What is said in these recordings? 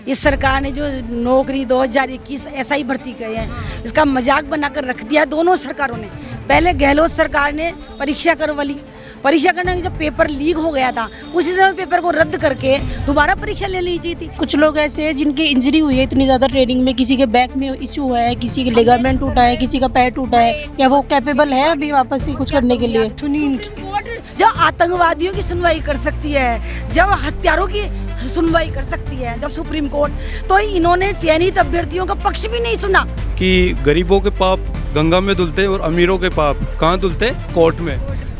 इस सरकार ने जो नौकरी 2021 SI भर्ती करे हैं, इसका मजाक बनाकर रख दिया दोनों सरकारों ने। पहले गहलोत सरकार ने परीक्षा करवा ली, परीक्षा करने के जब पेपर लीक हो गया था उसी समय पेपर को रद्द करके दोबारा परीक्षा ले ली चाहिए थी। कुछ लोग ऐसे हैं जिनकी इंजरी हुई है इतनी ज़्यादा ट्रेनिंग में, किसी के बैक में इश्यू हुआ है, किसी के लिगामेंट टूटा है, किसी का पैर टूटा है, क्या वो कैपेबल है अभी वापस से कुछ करने के लिए? सुनिए, जो आतंकवादियों की सुनवाई कर सकती है, जब हत्यारों की सुनवाई कर सकती है, जब सुप्रीम कोर्ट, तो इन्होंने चयनित अभ्यर्थियों का पक्ष भी नहीं सुना। कि गरीबों के पाप गंगा में धुलते और अमीरों के पाप कहाँ धुलते? कोर्ट में।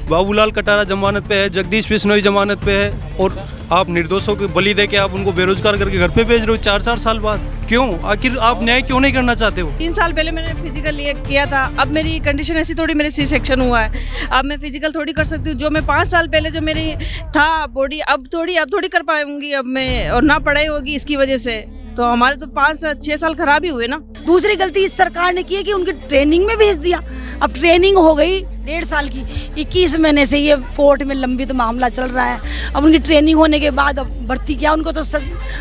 बाबूलाल कटारा जमानत पे है, जगदीश बिश्नोई जमानत पे है, और आप निर्दोषों की बलि दे के आप उनको बेरोजगार करके घर पे भेज रहे हो 4-4 साल बाद। क्यों? आखिर आप न्याय क्यों नहीं करना चाहते हो? 3 साल पहले मैंने फिजिकल किया था, अब मेरी कंडीशन ऐसी थोड़ी, मेरे C सेक्शन हुआ है, अब मैं फिजिकल थोड़ी कर सकती हूँ। जो मैं 5 साल पहले जो मेरी था बॉडी, अब थोड़ी कर पाऊंगी अब मैं, और ना पढ़ाई होगी इसकी वजह से। तो हमारे तो 5-6 साल खराब ही हुए ना। दूसरी गलती इस सरकार ने की है कि उनकी ट्रेनिंग में भेज दिया। अब ट्रेनिंग हो गई 1.5 साल की, 21 महीने से ये कोर्ट में लंबित मामला चल रहा है। अब उनकी ट्रेनिंग होने के बाद अब भर्ती किया, उनको तो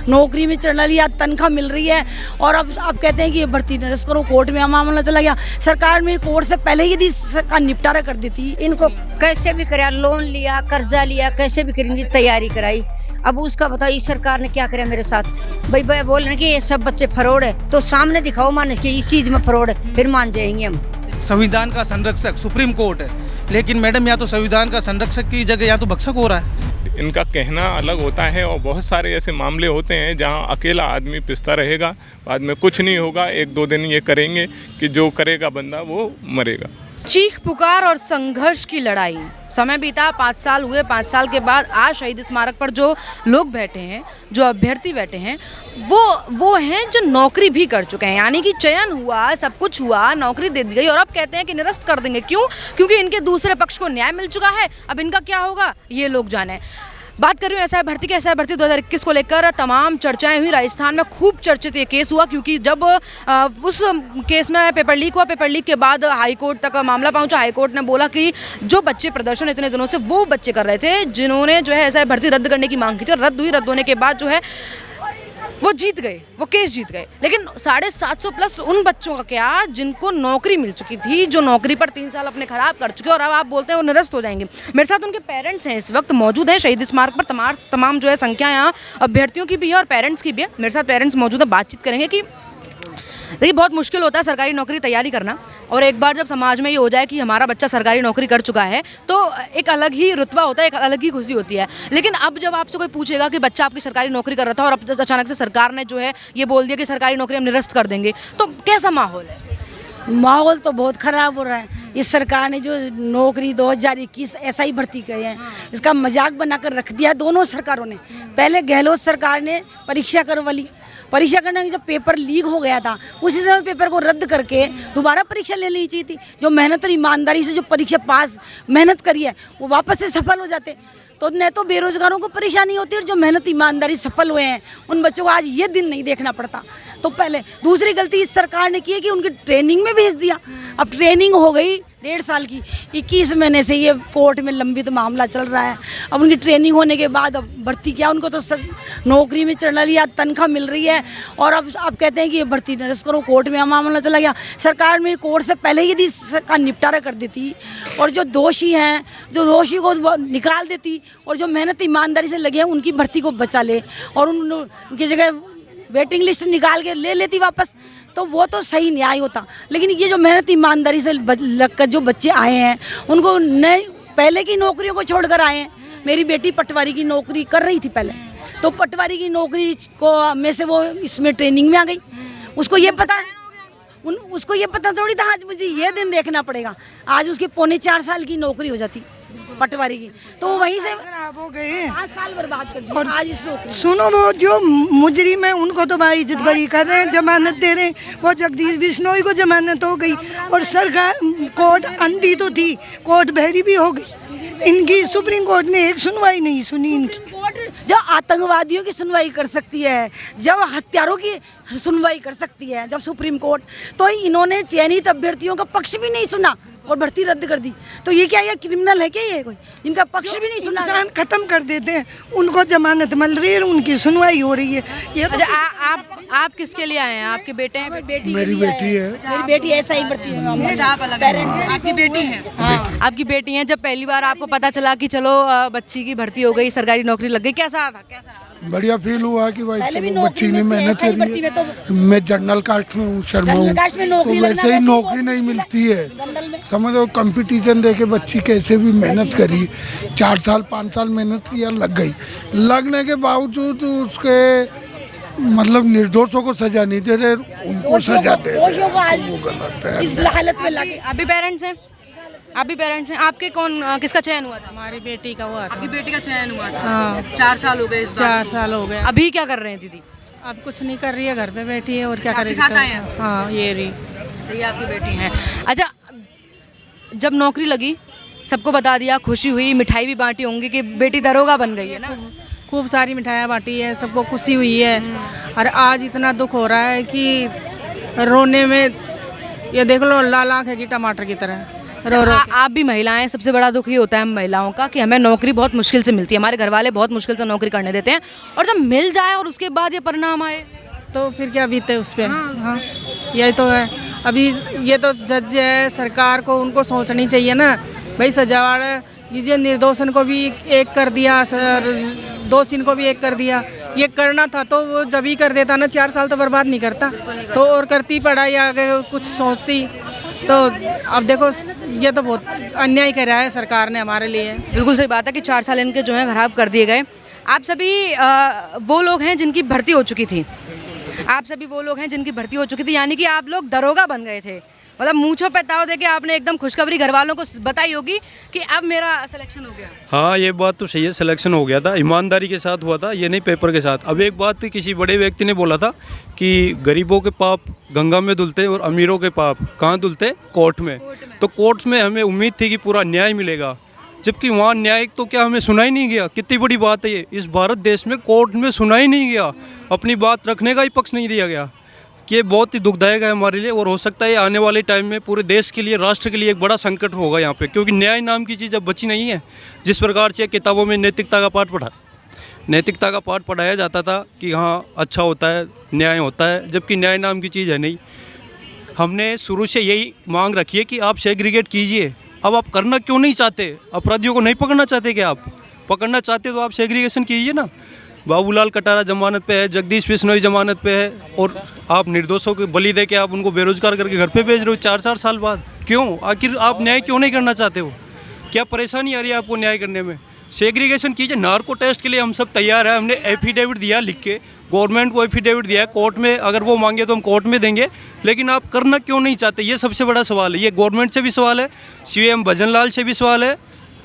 नौकरी में चढ़ना लिया, तनख्वाह मिल रही है, और अब आप कहते हैं कि ये भर्ती निरस्त करो, कोर्ट में मामला चला गया। सरकार में कोर्ट से पहले यदि सरकार निपटारा कर देती, इनको कैसे भी कराया, लोन लिया, कर्जा लिया, कैसे भी करेंगे, तैयारी कराई। अब उसका बताओ इस सरकार ने क्या करे मेरे साथ। भाई बोल रहे कि ये सब बच्चे फरोड है, तो सामने दिखाओ मान कि इस चीज में फरोड है, फिर मान जाएंगे हम। संविधान का संरक्षक सुप्रीम कोर्ट है, लेकिन मैडम या तो संविधान का संरक्षक की जगह या तो भक्षक हो रहा है। इनका कहना अलग होता है, और बहुत सारे ऐसे मामले होते हैं जहां अकेला आदमी पिसता रहेगा, बाद में कुछ नहीं होगा। 1-2 दिन ये करेंगे कि जो करेगा बंदा वो मरेगा। चीख पुकार और संघर्ष की लड़ाई, समय बीता, 5 साल हुए। 5 साल के बाद आज शहीद स्मारक पर जो लोग बैठे हैं, जो अभ्यर्थी बैठे हैं, वो हैं जो नौकरी भी कर चुके हैं, यानी कि चयन हुआ, सब कुछ हुआ, नौकरी दे दी गई, और अब कहते हैं कि निरस्त कर देंगे। क्यों? क्योंकि इनके दूसरे पक्ष को न्याय मिल चुका है। अब इनका क्या होगा ये लोग जाने। बात कर रही हूँ SI भर्ती के। SI भर्ती 2021 को लेकर तमाम चर्चाएं हुई। राजस्थान में खूब चर्चित ये केस हुआ, क्योंकि जब उस केस में पेपर लीक हुआ, पेपर लीक के बाद हाईकोर्ट तक मामला पहुंचा। हाईकोर्ट ने बोला कि जो बच्चे प्रदर्शन इतने दिनों से वो बच्चे कर रहे थे जिन्होंने जो है SI भर्ती रद्द करने की मांग की थी, और रद्द हुई। रद्द होने के बाद जो है वो जीत गए, वो केस जीत गए। लेकिन 750 प्लस उन बच्चों का क्या जिनको नौकरी मिल चुकी थी, जो नौकरी पर 3 साल अपने खराब कर चुके, और अब आप बोलते हैं वो निरस्त हो जाएंगे। मेरे साथ उनके पेरेंट्स हैं, इस वक्त मौजूद हैं शहीद स्मारक पर। तमाम जो है संख्या यहाँ अभ्यर्थियों की भी है और पेरेंट्स की भी है। मेरे साथ पेरेंट्स मौजूद है, बातचीत करेंगे कि देखिए बहुत मुश्किल होता है सरकारी नौकरी तैयारी करना, और एक बार जब समाज में ये हो जाए कि हमारा बच्चा सरकारी नौकरी कर चुका है तो एक अलग ही रुतबा होता है, एक अलग ही खुशी होती है। लेकिन अब जब आपसे कोई पूछेगा कि बच्चा आपकी सरकारी नौकरी कर रहा था और अब अचानक से सरकार ने जो है ये बोल दिया कि सरकारी नौकरी हम निरस्त कर देंगे, तो कैसा माहौल है? माहौल तो बहुत खराब हो रहा है। इस सरकार ने जो नौकरी 2021 SI भर्ती करे हैं, इसका मजाक बनाकर रख दिया दोनों सरकारों ने। पहले गहलोत सरकार ने परीक्षा करवा ली, परीक्षा करने के जब पेपर लीक हो गया था उसी समय पेपर को रद्द करके दोबारा परीक्षा ले लेनी चाहिए थी। जो मेहनत और ईमानदारी से जो परीक्षा पास मेहनत करी है वो वापस से सफल हो जाते, तो न तो बेरोजगारों को परेशानी होती है, और जो मेहनत ईमानदारी सफल हुए हैं उन बच्चों को आज ये दिन नहीं देखना पड़ता। तो पहले दूसरी गलती इस सरकार ने की है कि उनकी ट्रेनिंग में भेज दिया। अब ट्रेनिंग हो गई 1.5 साल की, 21 महीने से ये कोर्ट में लंबित मामला चल रहा है। अब उनकी ट्रेनिंग होने के बाद अब भर्ती किया, उनको तो नौकरी में चढ़ना लिया, तनख्वाह मिल रही है, और अब आप कहते हैं कि ये भर्ती निरस्त करो, कोर्ट में मामला चला गया। सरकार में कोर्ट से पहले यदि सरकार निपटारा कर देती और जो दोषी हैं, जो दोषी को निकाल देती, और जो मेहनत ईमानदारी से लगे हैं उनकी भर्ती को बचा ले, और उनकी जगह वेटिंग लिस्ट निकाल के ले लेती वापस, तो वो तो सही न्याय होता। लेकिन ये जो मेहनत ईमानदारी से लगकर जो बच्चे आए हैं उनको नए पहले की नौकरियों को छोड़कर आए हैं। मेरी बेटी पटवारी की नौकरी कर रही थी पहले, तो पटवारी की नौकरी को में से वो इसमें ट्रेनिंग में आ गई। उसको ये पता थोड़ी था आज मुझे ये दिन देखना पड़ेगा। आज उसकी 3.25 साल की नौकरी हो जाती पटवारी की, तो वहीं से खराब हो गए, 5 साल बर्बाद कर दिए। और आज इस नौकरी सुनो, वो जो मुजरिम है उनको तो भाई इज्जत बरी कर रहे हैं, जमानत दे रहे हैं। वो जगदीश बिश्नोई को जमानत हो गई, और सरकार कोर्ट अंधी तो थी, कोर्ट बहरी भी हो गई। इनकी सुप्रीम कोर्ट ने एक सुनवाई नहीं सुनी इनकी। जो आतंकवादियों की सुनवाई कर सकती है, जब हत्यारों की सुनवाई कर सकती है, जब सुप्रीम कोर्ट, तो इन्होंने चयनित अभ्यर्थियों का पक्ष भी नहीं सुना। और भर्ती रद्द कर दी। तो ये क्या, ये क्रिमिनल है क्या? ये कोई इनका पक्ष भी नहीं सुना। इंसान खत्म कर देते हैं, उनको जमानत मिल रही है, उनकी सुनवाई हो रही है। ये अच्छा आप किसके लिए आए हैं? आपके बेटे हैं? मेरी बेटी है। मेरी बेटी ऐसा ही भर्ती है। आप अलग हैं। आपकी बेटी है? हाँ। आपकी बेटी है। जब पहली बार आपको पता चला कि चलो बच्ची की भर्ती हो गई, सरकारी नौकरी लग गई, कैसा था? बढ़िया फील हुआ कि भाई चलो बच्ची ने मेहनत करी है। मैं जनरल कास्ट में हूँ, शर्मा हूँ, तो वैसे ही नौकरी नहीं मिलती है। समझो कंपटीशन देके बच्ची कैसे भी मेहनत करी, 4 साल 5 साल मेहनत किया, लग गई। लगने के बावजूद उसके मतलब निर्दोषों को सजा नहीं दे रहे, उनको सजा दे रहे, वो गलत है। इस हालत में लगे। आप भी पेरेंट्स हैं? आप भी पेरेंट्स हैं? आपके किसका चयन हुआ था? हमारी बेटी का हुआ था। आपकी बेटी का चयन हुआ था? हाँ। 4 साल हो गए इस बार? 4 साल हो गए। अभी क्या कर रहे हैं दीदी? अब कुछ नहीं कर रही है, घर पे बैठी है और क्या आपके करेगी। साथ आए हैं? हाँ, ये रही। तो ये आपकी बेटी है। अच्छा, जब नौकरी लगी सबको बता दिया, खुशी हुई, मिठाई भी बांटी होंगी कि बेटी दरोगा बन गई है ना? खूब सारी मिठाइयाँ बांटी है, सबको खुशी हुई है। और आज इतना दुख हो रहा है कि रोने में, ये देख लो लाल आँख है कि टमाटर की तरह रो रो के। आप भी महिलाएं, सबसे बड़ा दुख ये होता है हम महिलाओं का कि हमें नौकरी बहुत मुश्किल से मिलती है, हमारे घर वाले बहुत मुश्किल से नौकरी करने देते हैं, और जब मिल जाए और उसके बाद ये परिणाम आए तो फिर क्या बीते उस पर। हाँ, यही तो है। अभी ये तो जज है, सरकार को उनको सोचनी चाहिए ना भाई। सजावाड़ ये निर्दोषन को भी एक कर दिया, दोषी को भी एक कर दिया। ये करना था तो वो जब ही कर देता ना, 4 साल तो बर्बाद नहीं करता, तो और करती पढ़ाई आगे कुछ सोचती। तो अब देखो, ये तो बहुत अन्याय कर रहा है सरकार ने हमारे लिए। बिल्कुल सही बात है कि 4 साल इनके जो है खराब कर दिए गए। आप सभी वो लोग हैं जिनकी भर्ती हो चुकी थी, आप सभी वो लोग हैं जिनकी भर्ती हो चुकी थी, यानी कि आप लोग दरोगा बन गए थे। मतलब मूंछों पे ताव देके आपने एकदम खुशखबरी घर वालों को बताई होगी कि अब मेरा सिलेक्शन हो गया। हाँ, ये बात तो सही है, सिलेक्शन हो गया था, ईमानदारी के साथ हुआ था, ये नहीं पेपर के साथ। अब एक बात किसी बड़े व्यक्ति ने बोला था कि गरीबों के पाप गंगा में धुलते और अमीरों के पाप कहाँ धुलते? कोर्ट में। तो कोर्ट में हमें उम्मीद थी कि पूरा न्याय मिलेगा, जबकि वहाँ न्याय तो क्या हमें सुना ही नहीं गया। कितनी बड़ी बात है ये, इस भारत देश में कोर्ट में सुना ही नहीं गया, अपनी बात रखने का ही पक्ष नहीं दिया गया। ये बहुत ही दुखदायक है हमारे लिए, और हो सकता है आने वाले टाइम में पूरे देश के लिए, राष्ट्र के लिए एक बड़ा संकट होगा यहाँ पे, क्योंकि न्याय नाम की चीज़ अब बची नहीं है। जिस प्रकार से किताबों में नैतिकता का पाठ पढ़ाया जाता था कि हाँ अच्छा होता है, न्याय होता है, जबकि न्याय नाम की चीज़ है नहीं। हमने शुरू से यही मांग रखी है कि आप सेग्रीगेट कीजिए। अब आप करना क्यों नहीं चाहते? अपराधियों को नहीं पकड़ना चाहते क्या? आप पकड़ना चाहते तो आप सेग्रीगेशन कीजिए ना। बाबूलाल कटारा जमानत पे है, जगदीश बिश्नोई जमानत पे है, और आप निर्दोषों को बलि दे के आप उनको बेरोजगार करके घर पे भेज रहे हो 4-4 साल बाद। क्यों? आखिर आप न्याय क्यों नहीं करना चाहते हो? क्या परेशानी आ रही है आपको न्याय करने में? सेग्रीगेशन कीजिए। नार्को टेस्ट के लिए हम सब तैयार हैं, हमने एफिडेविट दिया लिख के, गवर्नमेंट को एफिडेविट दिया है, कोर्ट में अगर वो मांगे तो हम कोर्ट में देंगे, लेकिन आप करना क्यों नहीं चाहते? ये सबसे बड़ा सवाल है। ये गवर्नमेंट से भी सवाल है, सीएम भजनलाल से भी सवाल है,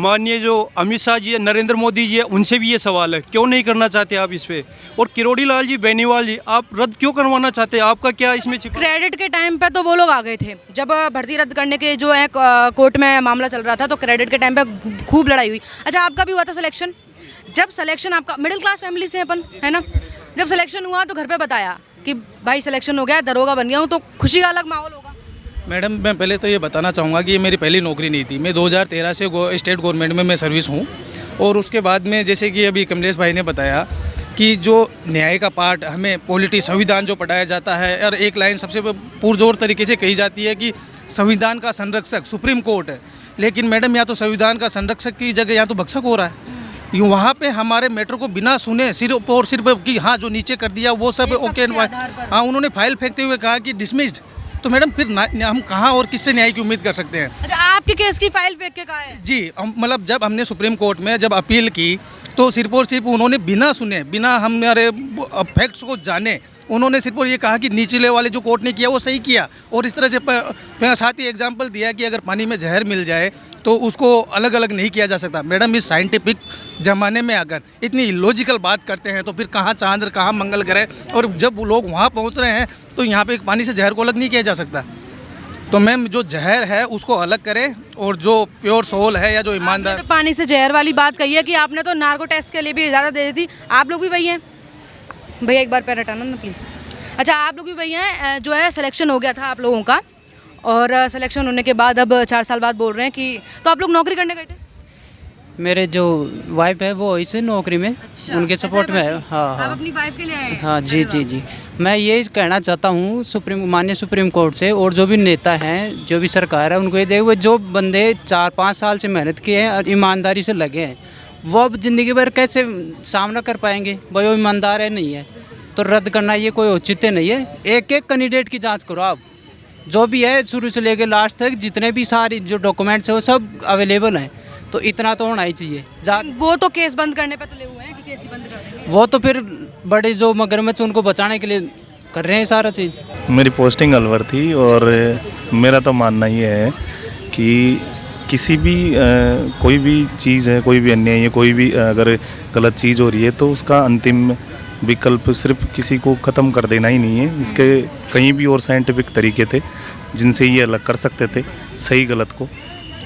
माननीय जो अमित शाह जी है, नरेंद्र मोदी जी है, उनसे भी ये सवाल है, क्यों नहीं करना चाहते आप इस पे? और किरोड़ी लाल जी, बेनीवाल जी, आप रद्द क्यों करवाना चाहते हैं? आपका क्या इसमें छिपा? क्रेडिट के टाइम पे तो वो लोग आ गए थे, जब भर्ती रद्द करने के जो है कोर्ट में मामला चल रहा था, तो क्रेडिट के टाइम पे खूब लड़ाई हुई। अच्छा, आपका भी हुआ था सिलेक्शन? जब सिलेक्शन, आपका मिडिल क्लास फैमिली से अपन, है ना, जब सिलेक्शन हुआ तो घर पे बताया कि भाई सिलेक्शन हो गया, दरोगा बन गया हूँ, तो खुशी का अलग माहौल होगा। मैडम, मैं पहले तो ये बताना चाहूँगा कि ये मेरी पहली नौकरी नहीं थी। मैं 2013 से स्टेट गवर्नमेंट में मैं सर्विस हूँ, और उसके बाद में जैसे कि अभी कमलेश भाई ने बताया कि जो न्याय का पार्ट हमें संविधान जो पढ़ाया जाता है, और एक लाइन सबसे पुरजोर तरीके से कही जाती है कि संविधान का संरक्षक सुप्रीम कोर्ट है। लेकिन मैडम, या तो संविधान का संरक्षक की जगह या तो भक्षक हो रहा है। यूँ वहाँ पे हमारे मैटर को बिना सुने सिर्फ और सिर्फ कि हाँ जो नीचे कर दिया वो सब ओके, हाँ उन्होंने फाइल फेंकते हुए कहा कि डिसमिस्ड। तो मैडम फिर हम कहाँ और किससे न्याय की उम्मीद कर सकते हैं? अच्छा, आपके केस की फाइल फेंक के कहा है? जी, मतलब जब हमने सुप्रीम कोर्ट में जब अपील की तो सिर्फ और सिर्फ उन्होंने बिना सुने, बिना हमारे फैक्ट्स को जाने, उन्होंने सिर्फ और ये कहा कि निचले वाले जो कोर्ट ने किया वो सही किया, और इस तरह से साथ ही एग्जाम्पल दिया कि अगर पानी में जहर मिल जाए तो उसको अलग अलग नहीं किया जा सकता। मैडम, इस साइंटिफिक ज़माने में अगर इतनी इलॉजिकल बात करते हैं तो फिर कहाँ चांद कहाँ मंगल ग्रह, और जब लोग वहाँ पहुँच रहे हैं तो यहाँ पे पानी से जहर को अलग नहीं किया जा सकता। तो मैम, जो जहर है उसको अलग करें, और जो प्योर सोल है या जो ईमानदार। तो पानी से जहर वाली बात कही है कि आपने तो नार्को टेस्ट के लिए भी इजाज़त दे दी थी, आप लोग भी वही हैं भैया? एक बार पैर हटाना ना प्लीज़। अच्छा, आप लोग भी वही हैं, जो है सिलेक्शन हो गया था आप लोगों का, और सिलेक्शन होने के बाद अब 4 साल बाद बोल रहे हैं कि तो आप लोग नौकरी करने गए थे? मेरे जो वाइफ है वो इसे नौकरी में उनके सपोर्ट में है। हाँ आप हाँ अपनी वाइफ के लिए आए हैं? हाँ जी जी जी। मैं ये कहना चाहता हूँ माननीय सुप्रीम कोर्ट से, और जो भी नेता हैं, जो भी सरकार है, उनको ये देखो, जो बंदे 4-5 साल से मेहनत किए हैं और ईमानदारी से लगे हैं, वो अब ज़िंदगी भर कैसे सामना कर पाएंगे? भाई वो ईमानदार है नहीं है, तो रद्द करना ये कोई औचित्य नहीं है। एक एक कैंडिडेट की जांच करो आप, जो भी है शुरू से लेकर लास्ट तक जितने भी सारी जो डॉक्यूमेंट्स है वो सब अवेलेबल हैं, तो इतना तो होना ही चाहिए। वो तो केस बंद करने पे तुले हुए हैं कि केस ही बंद कर देंगे। वो तो फिर बड़े जो मगरमच्छ उनको बचाने के लिए कर रहे हैं सारा चीज़। मेरी पोस्टिंग अलवर थी और मेरा तो मानना ये है कि किसी भी कोई भी चीज़ है, कोई भी अन्याय है, कोई भी अगर गलत चीज़ हो रही है तो उसका अंतिम विकल्प सिर्फ किसी को ख़त्म कर देना ही नहीं है। इसके कहीं भी और साइंटिफिक तरीके थे जिनसे ये अलग कर सकते थे सही गलत को।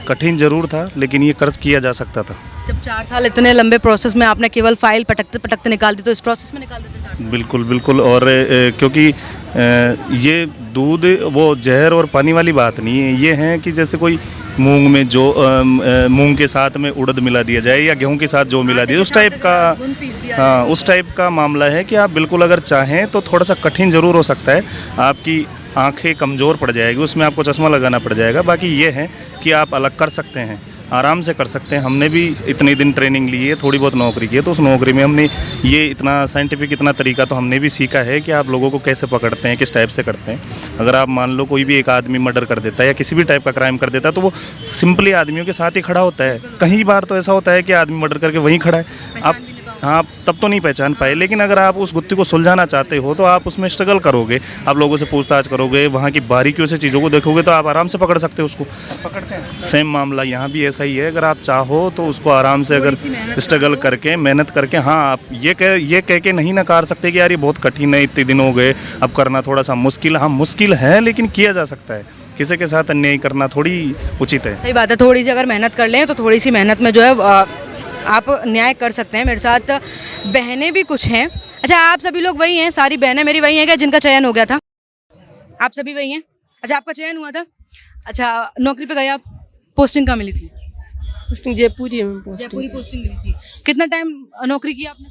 कठिन ज़रूर था लेकिन ये कर्ज किया जा सकता था। जब 4 साल इतने लंबे प्रोसेस में आपने केवल फाइल पटकते पटकते निकाल दी, तो इस प्रोसेस में निकाल देते 4 साल? बिल्कुल बिल्कुल। और क्योंकि ये दूध वो जहर और पानी वाली बात नहीं है। ये है कि जैसे कोई मूंग में जो मूंग के साथ में उड़द मिला दिया जाए या गेहूं के साथ जो मिला दिया, उस टाइप का, हाँ उस टाइप का मामला है कि आप बिल्कुल अगर चाहें तो थोड़ा सा कठिन ज़रूर हो सकता है। आपकी आंखें कमज़ोर पड़ जाएगी, उसमें आपको चश्मा लगाना पड़ जाएगा। बाकी ये है कि आप अलग कर सकते हैं, आराम से कर सकते हैं। हमने भी इतने दिन ट्रेनिंग ली है, थोड़ी बहुत नौकरी की है, तो उस नौकरी में हमने ये इतना साइंटिफिक इतना तरीका तो हमने भी सीखा है कि आप लोगों को कैसे पकड़ते हैं, किस टाइप से करते हैं। अगर आप मान लो कोई भी एक आदमी मर्डर कर देता है या किसी भी टाइप का क्राइम कर देता है तो वो सिंपली आदमियों के साथ ही खड़ा होता है। कई बार तो ऐसा होता है कि आदमी मर्डर करके वहीं खड़ा है, आप हाँ तब तो नहीं पहचान पाए। लेकिन अगर आप उस गुत्थी को सुलझाना चाहते हो तो आप उसमें स्ट्रगल करोगे, आप लोगों से पूछताछ करोगे, वहाँ की बारीकियों से चीज़ों को देखोगे तो आप आराम से पकड़ सकते हो उसको। पकड़ते हैं सेम मामला यहाँ भी ऐसा ही है। अगर आप चाहो तो उसको आराम से अगर स्ट्रगल करके मेहनत करके, हाँ आप ये कह के नहीं नकार सकते कि यार ये बहुत कठिन है, इतने दिन हो गए, अब करना थोड़ा सा मुश्किल। हाँ मुश्किल है लेकिन किया जा सकता है। किसी के साथ अन्याय करना थोड़ी उचित है। सही बात है, थोड़ी सी अगर मेहनत कर लें तो थोड़ी सी मेहनत में जो है आप न्याय कर सकते हैं। मेरे साथ बहनें भी कुछ हैं। अच्छा, आप सभी लोग वही हैं, सारी बहनें मेरी वही हैं क्या जिनका चयन हो गया था? आप सभी वही हैं? अच्छा, आपका चयन हुआ था? अच्छा, नौकरी पे गए आप? पोस्टिंग कहाँ मिली थी? पोस्टिंग जयपुरी है। जयपुरी पोस्टिंग मिली थी। कितना टाइम नौकरी की आपने?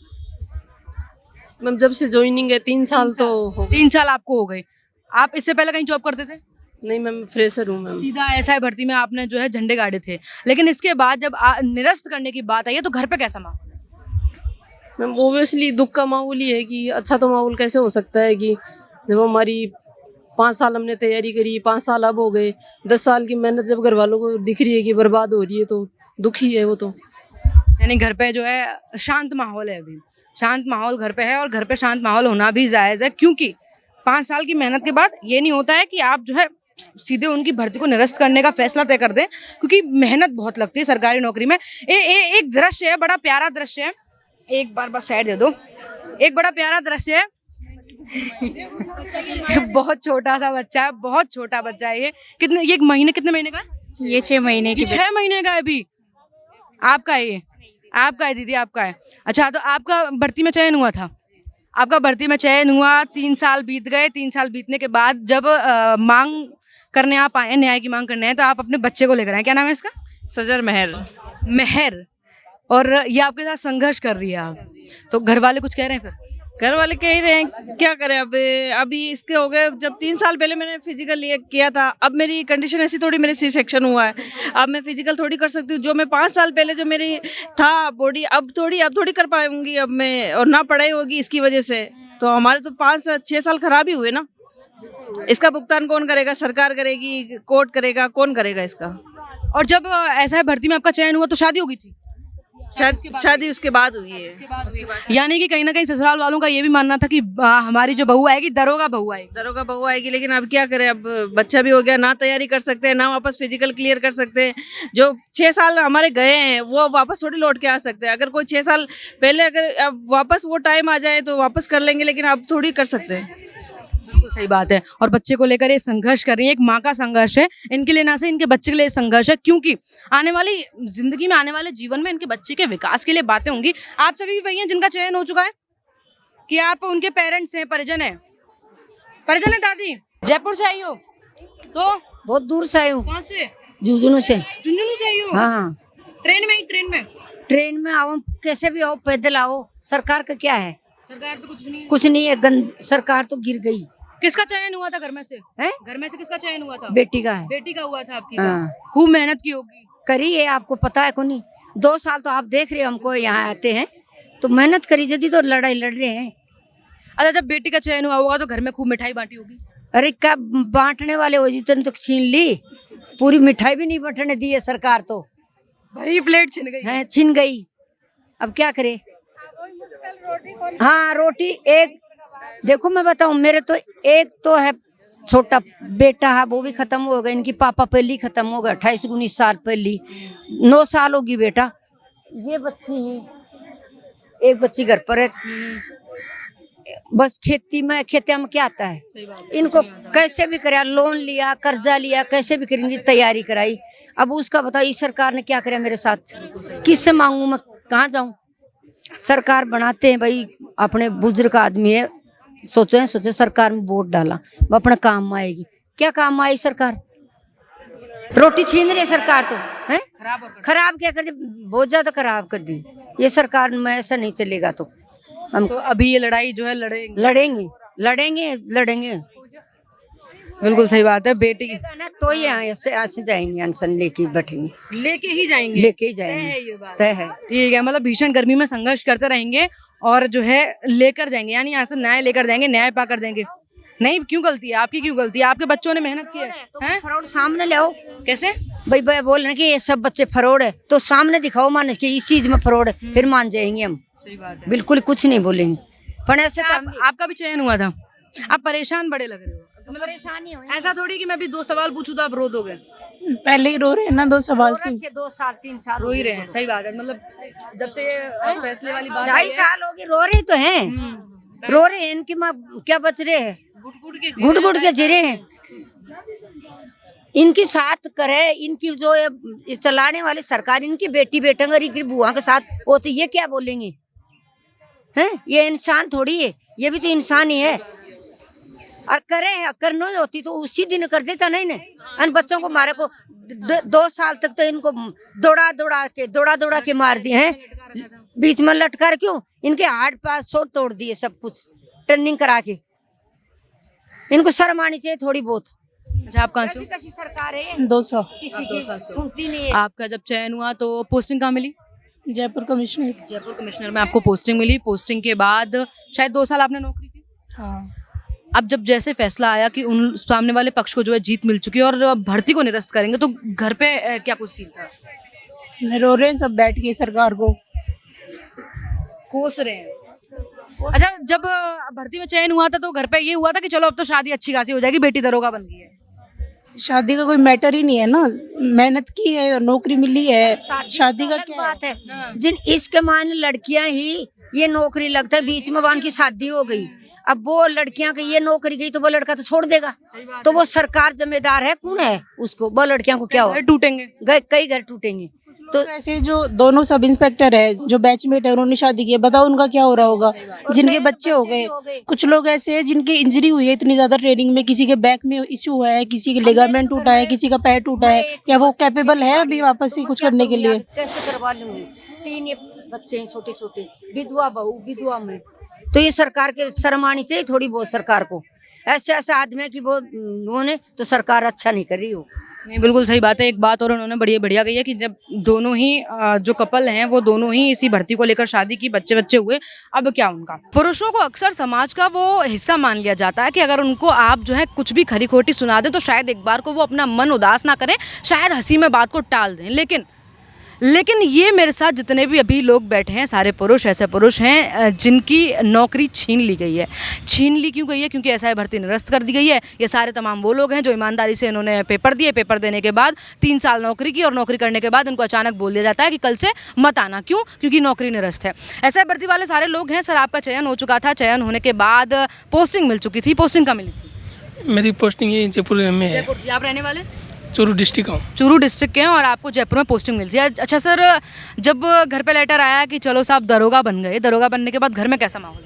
मैम जब से ज्वाइनिंग है 3 साल तो हो। 3 साल आपको हो गए। आप इससे पहले कहीं जॉब करते थे? नहीं मैम, फ्रेशर हूँ मैम। सीधा एसआई भर्ती में आपने जो है झंडे गाड़े थे, लेकिन इसके बाद जब निरस्त करने की बात आई है तो घर पे कैसा माहौल है? मैम ओबियसली दुख का माहौल ही है कि अच्छा तो माहौल कैसे हो सकता है कि जब हमारी 5 साल हमने तैयारी करी, 5 साल अब हो गए, 10 साल की मेहनत जब घर वालों को दिख रही है कि बर्बाद हो रही है तो दुख ही है वो तो। यानी घर पे जो है शांत माहौल है, अभी शांत माहौल घर पे है, और घर पे शांत माहौल होना भी जायज़ है, क्योंकि 5 साल की मेहनत के बाद ये नहीं होता है कि आप जो है सीधे उनकी भर्ती को निरस्त करने का फैसला तय कर दें, क्योंकि मेहनत बहुत लगती है सरकारी नौकरी में। एक दृश्य है, बड़ा प्यारा दृश्य है, एक बार बस साइड दे दो। एक बड़ा प्यारा दृश्य है बहुत छोटा सा बच्चा है, बहुत छोटा बच्चा है ये। कितने कितने महीने का है? ये 6 महीने की। 6 महीने का है अभी। आपका है ये? आपका है दीदी, आपका है। अच्छा, तो आपका भर्ती में चयन हुआ था? आपका भर्ती में चयन हुआ, 3 साल बीत गए। 3 साल बीतने के बाद जब मांग करने आप आए, न्याय की मांग करने आए, तो आप अपने बच्चे को लेकर आए। क्या नाम है इसका? सजर महर। महर। और ये आपके साथ संघर्ष कर रही है आप, तो घर वाले कुछ कह रहे हैं? फिर घर वाले कह ही रहे हैं, क्या करें। अब अभी इसके हो गए, जब 3 साल पहले मैंने फिजिकल किया था, अब मेरी कंडीशन ऐसी थोड़ी, मेरे सी सेक्शन हुआ है, अब मैं फिजिकल थोड़ी कर सकती हूँ। जो मैं 5 साल पहले जो मेरी था बॉडी, अब थोड़ी कर पाऊंगी अब मैं, और ना पढ़ाई होगी इसकी वजह से। तो हमारे तो 5-6 साल खराब ही हुए ना। इसका भुगतान कौन करेगा? सरकार करेगी, कोर्ट करेगा, कौन करेगा इसका? और जब ऐसा है भर्ती में आपका चयन हुआ तो शादी हो गई थी? शादी उसके बाद हुई है। यानी कि कहीं ना कहीं ससुराल वालों का ये भी मानना था कि हमारी जो बहू आएगी दरोगा बहू आएगी। लेकिन अब क्या करें, अब बच्चा भी हो गया, ना तैयारी कर सकते हैं, ना वापस फिजिकल क्लियर कर सकते हैं। जो 6 साल हमारे गए हैं वो वापस थोड़ी लौट के आ सकते हैं। अगर कोई 6 साल पहले अगर अब वापस वो टाइम आ जाए तो वापस कर लेंगे, लेकिन अब थोड़ी कर सकते हैं। बिल्कुल सही बात है। और बच्चे को लेकर ये संघर्ष कर रही है, एक माँ का संघर्ष है, इनके लिए ना से इनके बच्चे के लिए संघर्ष है, क्योंकि आने वाली जिंदगी में, आने वाले जीवन में इनके बच्चे के विकास के लिए बातें होंगी। आप सभी भी वही हैं जिनका चयन हो चुका है कि आप उनके पेरेंट्स हैं, परिजन है दादी, जयपुर से आई हो, तो बहुत दूर से आई हूँ, कहाँ से? झुंझुनू से। झुंझुनू से आई हो? हाँ, ट्रेन में ही, ट्रेन में? ट्रेन में आओ, कैसे भी आओ, पैदल आओ, सरकार का क्या है? सरकार तो कुछ नहीं है। कुछ नहीं है, सरकार तो गिर गई किसका चयन हुआ था घर में से? है। घर में से किसका चयन हुआ था? बेटी का है। बेटी का हुआ था आपकी? हाँ। खूब मेहनत की होगी। करी है, आपको पता है कौन नहीं? 2 साल तो आप देख रहे हो हमको यहाँ आते हैं, तो मेहनत करी जदी तो लड़ाई लड़ रहे हैं। अच्छा, जब बेटी का चयन हुआ होगा तो घर में खूब मिठाई बांटी होगी। अरे क्या बांटने वाले हो जितने तो छीन ली, पूरी मिठाई भी नहीं बांटने दी है सरकार तो। भरी प्लेट छिन गई है, छिन गई, अब क्या करे? हाँ, रोटी एक, देखो मैं बताऊं, मेरे तो एक तो है छोटा बेटा है, वो भी खत्म हो गया, इनकी पापा पहली खत्म हो गया 28-19 साल पहली, 9 साल होगी बेटा। ये बच्ची है, एक बच्ची घर पर है, बस खेतिया में क्या आता है इनको? कैसे भी कराया, लोन लिया, कर्जा लिया, कैसे भी करेंगी, तैयारी कराई। अब उसका बताओ इस सरकार ने क्या कराया मेरे साथ? किससे मांगू मैं, कहाँ जाऊं? सरकार बनाते हैं भाई, अपने बुजुर्ग आदमी है, सोचे सरकार में वोट डाला, वो अपने काम में आएगी। क्या काम आई सरकार? रोटी छीन रही है सरकार तो, है खराब क्या कर दी, बहुत ज्यादा खराब कर दी ये सरकार में। ऐसा नहीं चलेगा तो हम तो अभी ये लड़ाई जो है लड़ेंगे। बिल्कुल सही बात है। बेटी तो ये ऐसे जाएंगे, अनशन लेके बैठेंगे, लेके ही जाएंगे। ये बात तय है। ठीक है, मतलब भीषण गर्मी में संघर्ष करते रहेंगे और जो है लेकर जाएंगे, यानी यहाँ से न्याय लेकर जाएंगे, न्याय पा कर देंगे। नहीं, क्यों गलती है आपकी? क्यों गलती है? आपके बच्चों ने मेहनत की है। फ्रॉड सामने ले आओ। कैसे भाई बोल रहे कि ये सब बच्चे फ्रॉड है, तो सामने दिखाओ मान कि इस चीज में फ्रॉड है, फिर मान जाएंगे हम। सही बात है। बिल्कुल कुछ नहीं बोलेंगे। पर ऐसे आपका भी चयन हुआ था, आप परेशान बड़े लग रहे हो। मतलब परेशानी हो, ऐसा थोड़ी कि मैं भी 2 सवाल पूछूं तो आप रो दोगे। पहले ही रो रहे हैं ना 2 सवाल से। 2 साल 3 साल रो ही रहे हैं। सही बात है, मतलब जब से ये फैसले वाली बात 2.5 साल हो गए, रो रहे तो हैं, रो रहे हैं। इनकी माँ क्या बच रहे हैं, घुट के जी रहे हैं। इनकी साथ करे, इनकी जो ये चलाने वाली सरकार, इनकी बेटी बेटा इनकी बुआ के साथ वो, तो ये क्या बोलेंगे? हैं, ये इंसान थोड़ी है, ये भी तो इंसान ही है। और करना ही होती तो उसी दिन कर देता, नहीं ना। इन बच्चों को मारे को 2 साल तक तो इनको दौड़ा के मार दिए हैं, बीच में लटका। क्यों? इनके हाथ पाँव सोट तोड़ दिए, सब कुछ ट्रेनिंग करा के। इनको शर्म आनी चाहिए थोड़ी बहुत। अच्छा, आप कहाँ से? कैसी सरकार है? 200 किसी की सुनती नहीं है। आपका जब चयन हुआ तो पोस्टिंग कहाँ मिली? जयपुर कमिश्नर। जयपुर कमिश्नर में आपको पोस्टिंग मिली। पोस्टिंग के बाद शायद 2 साल आपने नौकरी की। हाँ। अब जब जैसे फैसला आया कि उन सामने वाले पक्ष को जो है जीत मिल चुकी है और अब भर्ती को निरस्त करेंगे, तो घर पे क्या कुछ सीन था? रो रहे हैं सब बैठ के, सरकार को कोस रहे हैं। अच्छा, जब भर्ती में चयन हुआ था तो घर पे ये हुआ था कि चलो अब तो शादी अच्छी खासी हो जाएगी, बेटी दरोगा बन गई है। शादी का कोई मैटर ही नहीं है ना, मेहनत की है और नौकरी मिली है, शादी का क्या बात है? जिन इसके मान लड़कियां ही ये नौकरी लगता है, बीच में वहां की शादी हो गई, अब वो लड़कियां की ये नौकरी गई तो वो लड़का तो छोड़ देगा, तो वो सरकार जिम्मेदार है, कौन है उसको? वो लड़कियां को क्या हो, टूटेंगे, कई घर टूटेंगे। तो ऐसे जो दोनों सब इंस्पेक्टर है, जो बैचमेट है, उन्होंने शादी की, बताओ उनका क्या हो रहा होगा? जिनके बच्चे हो गए, कुछ लोग ऐसे हैं जिनके इंजरी हुई है इतनी ज्यादा ट्रेनिंग में, किसी के बैक में इश्यू हुआ है, किसी के लिगामेंट टूटा है, किसी का पैर टूटा है, क्या वो कैपेबल है अभी वापस से कुछ करने के लिए? कैसे करवा लूंगी? 3 बच्चे हैं छोटे छोटे, विधवा बहू, विधवा में, तो ये सरकार के शर्म आनी चाहिए थोड़ी बहुत सरकार को। ऐसे आदमी की वो ने तो सरकार अच्छा नहीं कर रही हो। नहीं, बिल्कुल सही बात है। एक बात और उन्होंने बढ़िया कही है कि जब दोनों ही जो कपल हैं वो दोनों ही इसी भर्ती को लेकर शादी की, बच्चे हुए, अब क्या उनका? पुरुषों को अक्सर समाज का वो हिस्सा मान लिया जाता है कि अगर उनको आप जो है कुछ भी खरी खोटी सुना दें तो शायद एक बार को वो अपना मन उदास ना करें, शायद हंसी में बात को टाल दें। लेकिन ये मेरे साथ जितने भी अभी लोग बैठे हैं, सारे पुरुष ऐसे पुरुष हैं जिनकी नौकरी छीन ली गई है। छीन ली क्यों गई है? क्योंकि एसआई भर्ती निरस्त कर दी गई है। ये सारे तमाम वो लोग हैं जो ईमानदारी से इन्होंने पेपर दिए, पेपर देने के बाद 3 साल नौकरी की और नौकरी करने के बाद इनको अचानक बोल दिया जाता है कि कल से मत आना। क्यों? क्योंकि नौकरी निरस्त है। एसआई भर्ती वाले सारे लोग हैं। सर, आपका चयन हो चुका था, चयन होने के बाद पोस्टिंग मिल चुकी थी, पोस्टिंग कहाँ मिली थी? मेरी पोस्टिंग ये जयपुर में है। जयपुर। आप रहने वाले? चूरू डिस्ट्रिक्ट हूँ। चूरू डिस्ट्रिक्ट के हैं और आपको जयपुर में पोस्टिंग मिलती है। अच्छा सर, जब घर पे लेटर आया कि चलो साहब दरोगा बन गए, दरोगा बनने के बाद घर में कैसा माहौल?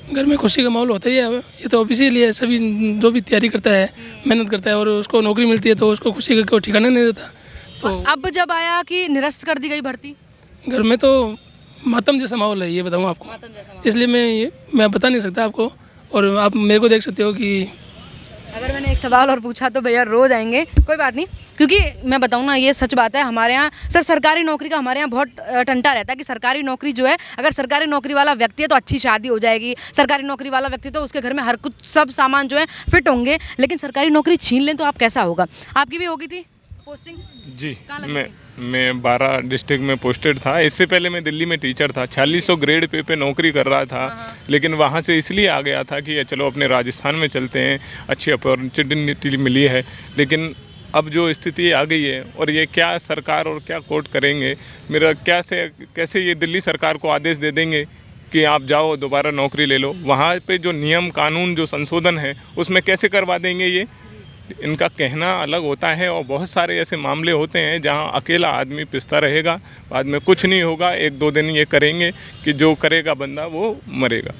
घर में खुशी का माहौल होता ही है। अब ये तो ऑब्वियसली है, सभी जो भी तैयारी करता है, मेहनत करता है और उसको नौकरी मिलती है तो उसको खुशी का कोई ठिकाना नहीं रहता। तो अब जब आया कि निरस्त कर दी गई भर्ती, घर में तो मातम जैसा माहौल है, ये बताऊँ आपको, इसलिए मैं बता नहीं सकता आपको, और आप मेरे को देख सकते हो कि अगर मैंने एक सवाल और पूछा तो भैया रो जाएंगे। कोई बात नहीं, क्योंकि मैं बताऊँ ना, ये सच बात है। हमारे यहाँ सर सरकारी नौकरी का हमारे यहाँ बहुत टंटा रहता है कि सरकारी नौकरी जो है, अगर सरकारी नौकरी वाला व्यक्ति है तो अच्छी शादी हो जाएगी, सरकारी नौकरी वाला व्यक्ति तो उसके घर में हर कुछ सब सामान जो है फिट होंगे, लेकिन सरकारी नौकरी छीन लें तो आप कैसा होगा। आपकी भी होगी थी पोस्टिंग? जी, मैं 12 डिस्ट्रिक्ट में पोस्टेड था। इससे पहले मैं दिल्ली में टीचर था, 4600 ग्रेड पे नौकरी कर रहा था, लेकिन वहाँ से इसलिए आ गया था कि चलो अपने राजस्थान में चलते हैं, अच्छी अपॉर्चुनिटी मिली है। लेकिन अब जो स्थिति आ गई है, और ये क्या सरकार और क्या कोर्ट करेंगे, मेरा कैसे ये दिल्ली सरकार को आदेश दे देंगे कि आप जाओ दोबारा नौकरी ले लो, वहाँ पे जो नियम कानून जो संशोधन है उसमें कैसे करवा देंगे ये। इनका कहना अलग होता है, और बहुत सारे ऐसे मामले होते हैं जहां अकेला आदमी पिसता रहेगा, बाद में कुछ नहीं होगा, 1-2 दिन ये करेंगे कि जो करेगा बंदा वो मरेगा,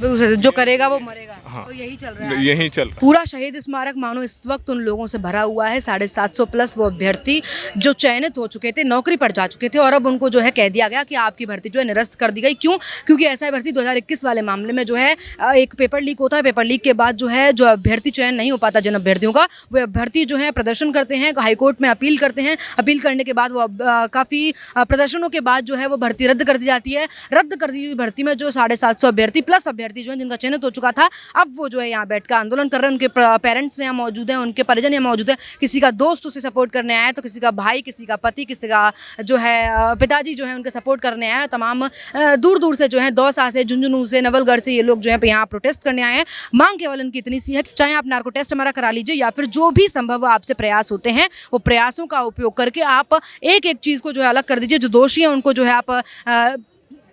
जो करेगा वो मरेगा। हाँ, तो यही चल रहा है, यही चल रहा है। पूरा शहीद स्मारक मानो इस वक्त उन लोगों से भरा हुआ है। 750 प्लस वो अभ्यर्थी जो चयनित हो चुके थे, नौकरी पर जा चुके थे, और अब उनको जो है कह दिया गया कि आपकी भर्ती जो है निरस्त कर दी गई। क्यों? क्योंकि ऐसा भर्ती 2021 वाले मामले में जो है एक पेपर लीक होता है, पेपर लीक के बाद जो है जो अभ्यर्थी चयन नहीं हो पाता जिन अभ्यर्थियों का, वो अभ्यर्थी जो है प्रदर्शन करते हैं, हाईकोर्ट में अपील करते हैं, अपील करने के बाद वो काफ़ी प्रदर्शनों के बाद जो है वो भर्ती रद्द कर दी जाती है। रद्द कर दी हुई भर्ती में जो 750 अभ्यर्थी प्लस अभ्यर्थी जो है जिनका चयनित हो चुका था, अब वो जो है यहाँ बैठकर आंदोलन कर रहे हैं। उनके पेरेंट्स यहाँ मौजूद हैं, उनके परिजन यहाँ मौजूद हैं, किसी का दोस्त उसे सपोर्ट करने आया है, तो किसी का भाई, किसी का पति, किसी का जो है पिताजी जो है उनके सपोर्ट करने आए हैं। तमाम दूर दूर से जो है दौसा से, झुंझुनू से, नवलगढ़ से ये लोग जो है यहाँ प्रोटेस्ट करने आए हैं। मांग केवल इनकी इतनी सी है कि चाहे आप नार्को टेस्ट हमारा करा लीजिए, या फिर जो भी संभव आपसे प्रयास होते हैं वो प्रयासों का उपयोग करके आप एक एक चीज़ को जो है अलग कर दीजिए। जो दोषी हैं उनको जो है आप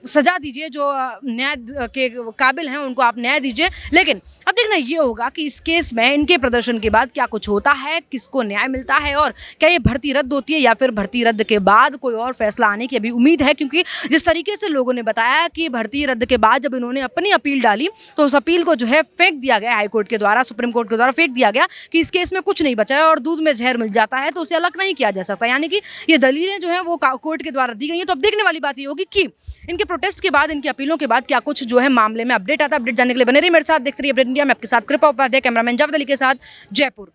सजा दीजिए, जो न्याय के काबिल हैं उनको आप न्याय दीजिए। लेकिन अब देखना ये होगा कि इस केस में इनके प्रदर्शन के बाद क्या कुछ होता है, किसको न्याय मिलता है, और क्या ये भर्ती रद्द होती है, या फिर भर्ती रद्द के बाद कोई और फैसला आने की अभी उम्मीद है। क्योंकि जिस तरीके से लोगों ने बताया कि भर्ती रद्द के बाद जब इन्होंने अपनी अपील डाली तो उस अपील को जो है फेंक दिया गया, हाईकोर्ट के द्वारा, सुप्रीम कोर्ट के द्वारा फेंक दिया गया कि इस केस में कुछ नहीं बचा है, और दूध में जहर मिल जाता है तो उसे अलग नहीं किया जा सकता। यानी कि ये दलीलें जो है वो कोर्ट के द्वारा दी गई हैं। तो अब देखने वाली बात ये होगी कि इनके प्रोटेस्ट के बाद, इनकी अपीलों के बाद क्या कुछ जो है मामले में अपडेट आता है। अपडेट जानने के लिए बने रहिए मेरे साथ, देखते रहिए अपडेट इंडिया। मैं आपके साथ कृपा उपाध्याय, कैमरामैन जावेद अली के साथ, जयपुर।